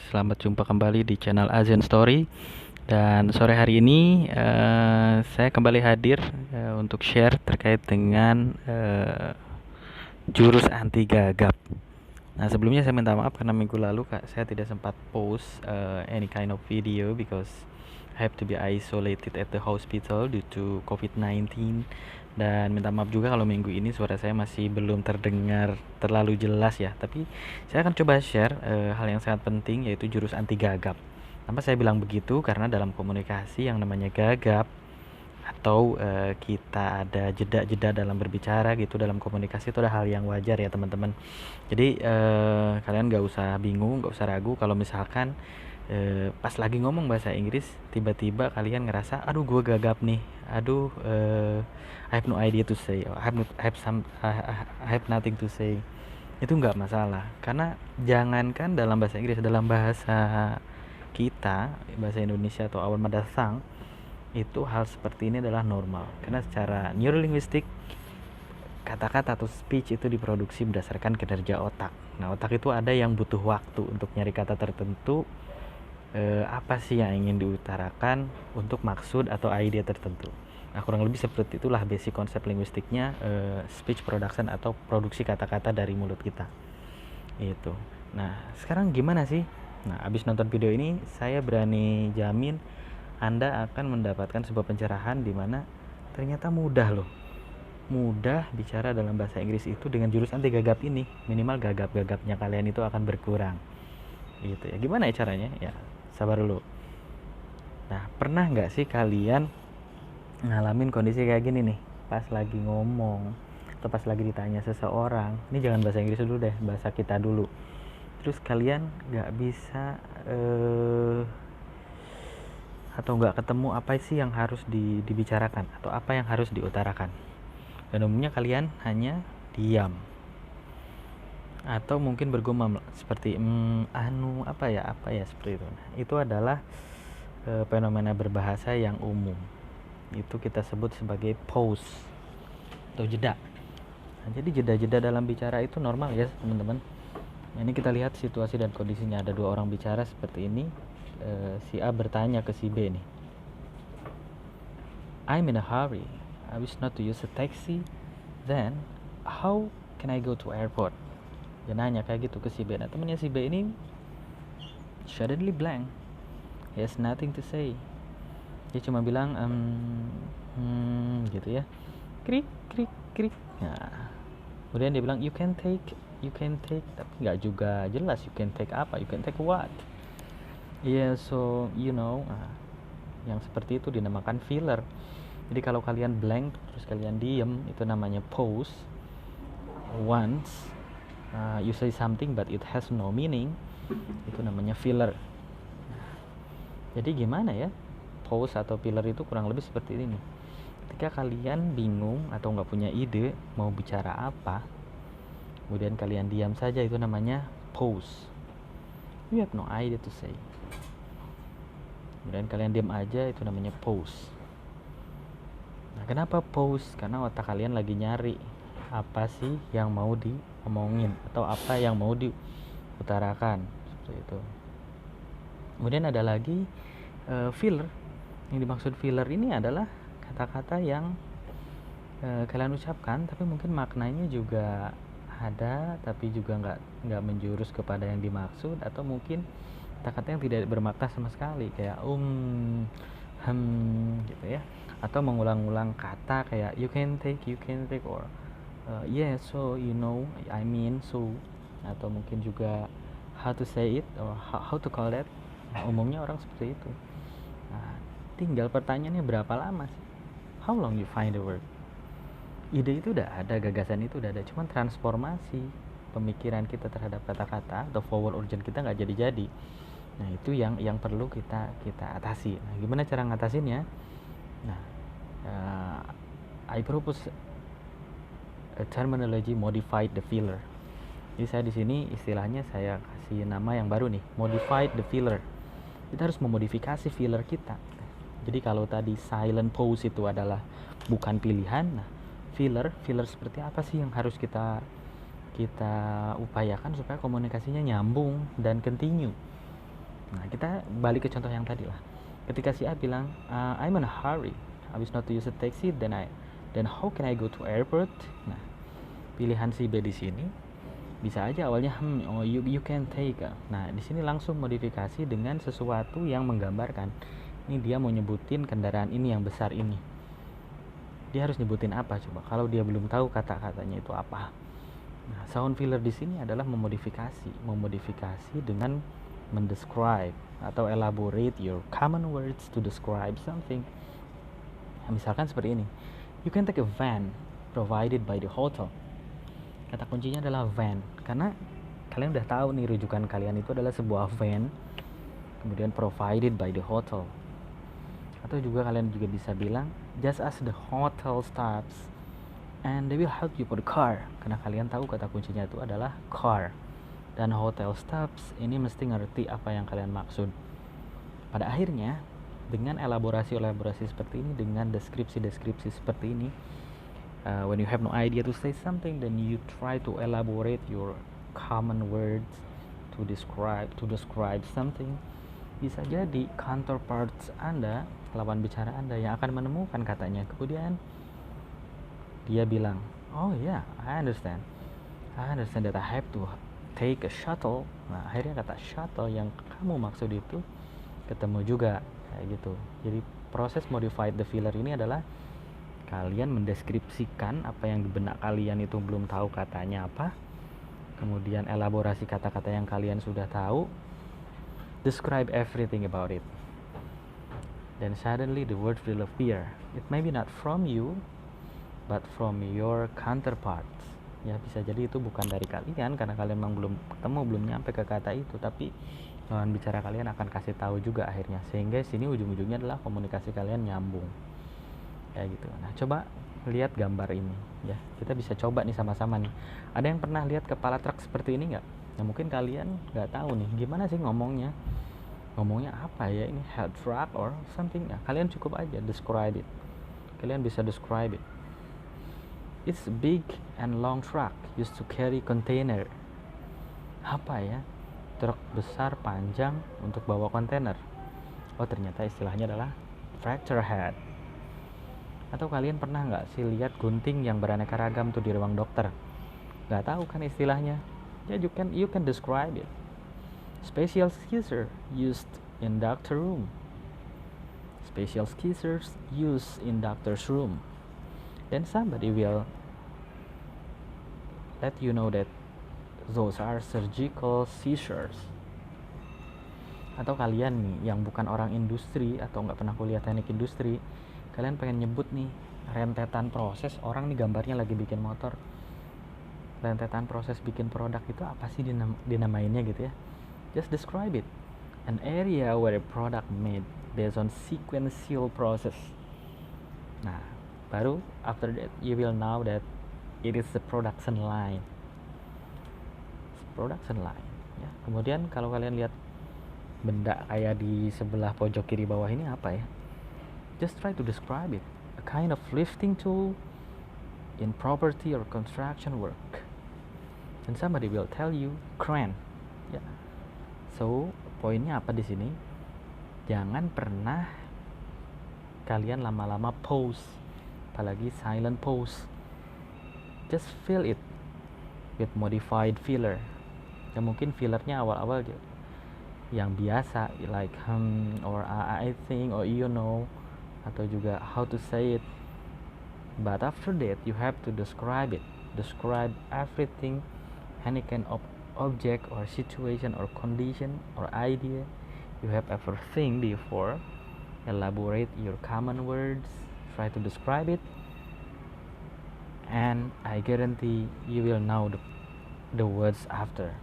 selamat jumpa kembali di channel Azen Story. Dan sore hari ini saya kembali hadir untuk share terkait dengan jurus anti gagap. Nah, sebelumnya saya minta maaf karena minggu lalu saya tidak sempat post any kind of video because I have to be isolated at the hospital due to COVID-19. Dan minta maaf juga kalau minggu ini suara saya masih belum terdengar terlalu jelas ya. Tapi saya akan coba share hal yang sangat penting, yaitu jurus anti gagap. Kenapa saya bilang begitu? Karena dalam komunikasi yang namanya gagap atau kita ada jeda-jeda dalam berbicara gitu, dalam komunikasi itu ada hal yang wajar ya teman-teman. Jadi kalian nggak usah bingung, nggak usah ragu kalau misalkan pas lagi ngomong bahasa Inggris tiba-tiba kalian ngerasa aduh gue gagap nih, aduh I have no idea to say, I have nothing to say. Itu nggak masalah, karena jangankan dalam bahasa Inggris, dalam bahasa kita, bahasa Indonesia atau our mother tongue, itu hal seperti ini adalah normal. Karena secara neurolinguistik, kata-kata atau speech itu diproduksi berdasarkan kinerja otak. Nah, otak itu ada yang butuh waktu untuk nyari kata tertentu, apa sih yang ingin diutarakan untuk maksud atau ide tertentu. Nah, kurang lebih seperti itulah basic konsep linguistiknya speech production atau produksi kata-kata dari mulut kita. Itu. Nah, sekarang gimana sih? Nah, abis nonton video ini, saya berani jamin Anda akan mendapatkan sebuah pencerahan di mana ternyata mudah loh. Mudah bicara dalam bahasa Inggris itu dengan jurus anti gagap ini. Minimal gagap-gagapnya kalian itu akan berkurang. Gitu ya. Gimana ya caranya? Ya, sabar dulu. Nah, pernah nggak sih kalian ngalamin kondisi kayak gini nih? Pas lagi ngomong atau pas lagi ditanya seseorang, ini jangan bahasa Inggris dulu deh, bahasa kita dulu. Terus kalian nggak bisa atau nggak ketemu apa sih yang harus dibicarakan atau apa yang harus diutarakan, dan umumnya kalian hanya diam atau mungkin bergumam seperti apa ya seperti itu. Nah, itu adalah fenomena berbahasa yang umum, itu kita sebut sebagai pause atau jeda. Nah, jadi jeda-jeda dalam bicara itu normal ya teman-teman. Nah, ini kita lihat situasi dan kondisinya, ada dua orang bicara seperti ini. Si A bertanya ke si B nih, I'm in a hurry, I wish not to use a taxi, then how can I go to airport? Dia nanya kayak gitu ke si B. Nah, temennya si B ini suddenly blank, he has nothing to say. Dia cuma bilang gitu ya, krik krik krik. Nah, kemudian dia bilang you can take, tapi nggak juga jelas you can take apa, you can take what. So yang seperti itu dinamakan filler. Jadi kalau kalian blank terus kalian diem, itu namanya pause. Once you say something but it has no meaning, itu namanya filler. Jadi gimana ya, pause atau filler itu kurang lebih seperti ini. Ketika kalian bingung atau nggak punya ide mau bicara apa, kemudian kalian diam saja, itu namanya pause. You have no idea to say. Kemudian kalian diam aja, itu namanya pause. Nah, kenapa pause? Karena otak kalian lagi nyari apa sih yang mau diomongin atau apa yang mau diutarakan, seperti itu. Kemudian ada lagi filler. Yang dimaksud filler ini adalah kata-kata yang kalian ucapkan tapi mungkin maknanya juga ada tapi juga nggak menjurus kepada yang dimaksud, atau mungkin kata-kata yang tidak bermakna sama sekali, kayak gitu ya, atau mengulang-ulang kata kayak you can take or so I mean so, atau mungkin juga how to say it or how to call that. Nah, umumnya orang seperti itu. Nah, tinggal pertanyaannya berapa lama sih, how long you find the word. Ide itu udah ada, gagasan itu udah ada, cuman transformasi pemikiran kita terhadap kata-kata atau forward urgent kita nggak jadi-jadi. Nah, itu yang perlu kita atasi. Nah, gimana cara ngatasinnya? Nah, I propose a terminology modified the filler. Jadi saya di sini istilahnya saya kasih nama yang baru nih, modified the filler. Kita harus memodifikasi filler kita. Jadi kalau tadi silent pause itu adalah bukan pilihan, nah filler seperti apa sih yang harus kita upayakan supaya komunikasinya nyambung dan continue. Nah, kita balik ke contoh yang tadi lah. Ketika si A bilang, I'm in a hurry, I wish not to use a taxi, then how can I go to airport? Nah, pilihan si B di sini bisa aja awalnya oh you can take. Nah, di sini langsung modifikasi dengan sesuatu yang menggambarkan. Ini dia mau nyebutin kendaraan ini yang besar ini. Dia harus nyebutin apa coba? Kalau dia belum tahu kata-katanya itu apa. Nah, sound filler di sini adalah memodifikasi dengan mendescribe atau elaborate your common words to describe something. Nah, misalkan seperti ini. You can take a van provided by the hotel. Kata kuncinya adalah van, karena kalian udah tahu nih rujukan kalian itu adalah sebuah van, kemudian provided by the hotel. Atau juga kalian juga bisa bilang just ask the hotel staffs and they will help you for the car, karena kalian tahu kata kuncinya itu adalah car. Dan hotel staffs ini mesti ngerti apa yang kalian maksud. Pada akhirnya dengan elaborasi seperti ini, dengan deskripsi seperti ini, when you have no idea to say something, then you try to elaborate your common words to describe something. Bisa jadi counterparts Anda, lawan bicara Anda yang akan menemukan katanya. Kemudian dia bilang, oh yeah, I understand that I have to take a shuttle. Nah, akhirnya kata shuttle yang kamu maksud itu ketemu juga, kayak gitu. Jadi proses modified the filler ini adalah kalian mendeskripsikan apa yang di benak kalian itu belum tahu katanya apa, kemudian elaborasi kata-kata yang kalian sudah tahu, describe everything about it, then suddenly the word will appear. It may be not from you but from your counterparts. Ya, bisa jadi itu bukan dari kalian karena kalian memang belum nyampe ke kata itu, tapi lawan bicara kalian akan kasih tahu juga akhirnya, sehingga sini ujung-ujungnya adalah komunikasi kalian nyambung. Kayak gitu. Nah, coba lihat gambar ini ya. Kita bisa coba nih sama-sama nih. Ada yang pernah lihat kepala truk seperti ini nggak? Ya mungkin kalian nggak tahu nih gimana sih ngomongnya apa ya, ini head truck or something. Nah, kalian cukup aja describe it. Kalian bisa describe it. It's a big and long truck used to carry container. Apa ya? Truk besar panjang untuk bawa kontainer. Oh, ternyata istilahnya adalah tractor head. Atau kalian pernah nggak sih lihat gunting yang beraneka ragam tuh di ruang dokter? Nggak tahu kan istilahnya? Ya, you can describe it. Special scissors used in doctor room. Special scissors used in doctor's room. Then somebody will let you know that those are surgical scissors. Atau kalian nih yang bukan orang industri atau nggak pernah kuliah teknik industri, kalian pengen nyebut nih rentetan proses orang nih, gambarnya lagi bikin motor, rentetan proses bikin produk itu apa sih dinamainnya gitu ya. Just describe it. An area where a product made based on sequential process. Nah, baru after that you will know that it is the production line. Ya. Kemudian kalau kalian lihat benda kayak di sebelah pojok kiri bawah ini apa ya? Just try to describe it. A kind of lifting tool in property or construction work. And somebody will tell you crane. Ya. So, poinnya apa di sini? Jangan pernah kalian lama-lama pause, apalagi silent pause. Just fill it with modified filler. Ya mungkin fillernya awal-awal yang biasa, like or I think or you know, atau juga how to say it. But after that you have to describe it. Describe everything, any kind of object or situation or condition or idea you have ever think before. Elaborate your common words, try to describe it, and I guarantee you will know the words after.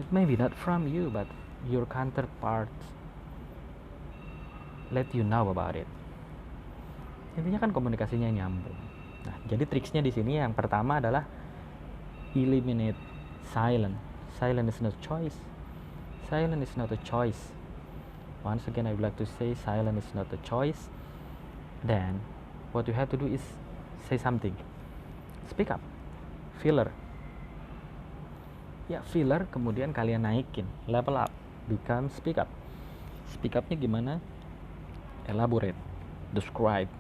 It may be not from you, but your counterparts let you know about it. Intinya kan komunikasinya nyambung. Nah, jadi triksnya di sini yang pertama adalah eliminate silent. Silent is not a choice. Silent is not a choice. Once again, I would like to say silent is not a choice. Then, what you have to do is say something. Speak up. Filler. Ya, filler kemudian kalian naikin, level up. become speak up. Speak upnya gimana? Elaborate, describe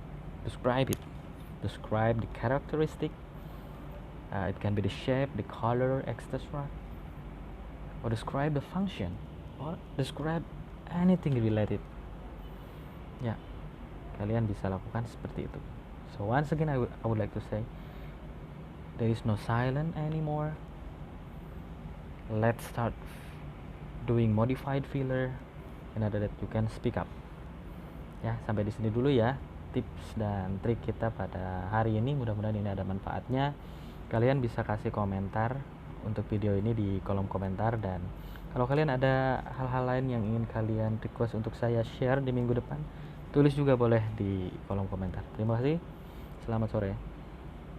it, describe the characteristic. It can be the shape, the color, etc. Or describe the function, or describe anything related. Ya, kalian bisa lakukan seperti itu. So once again, I would like to say, there is no silence anymore. Let's start doing modified filler in order that you can speak up. Ya, sampai di sini dulu ya tips dan trik kita pada hari ini. Mudah-mudahan ini ada manfaatnya. Kalian bisa kasih komentar untuk video ini di kolom komentar, dan kalau kalian ada hal-hal lain yang ingin kalian request untuk saya share di minggu depan, tulis juga boleh di kolom komentar. Terima kasih. Selamat sore.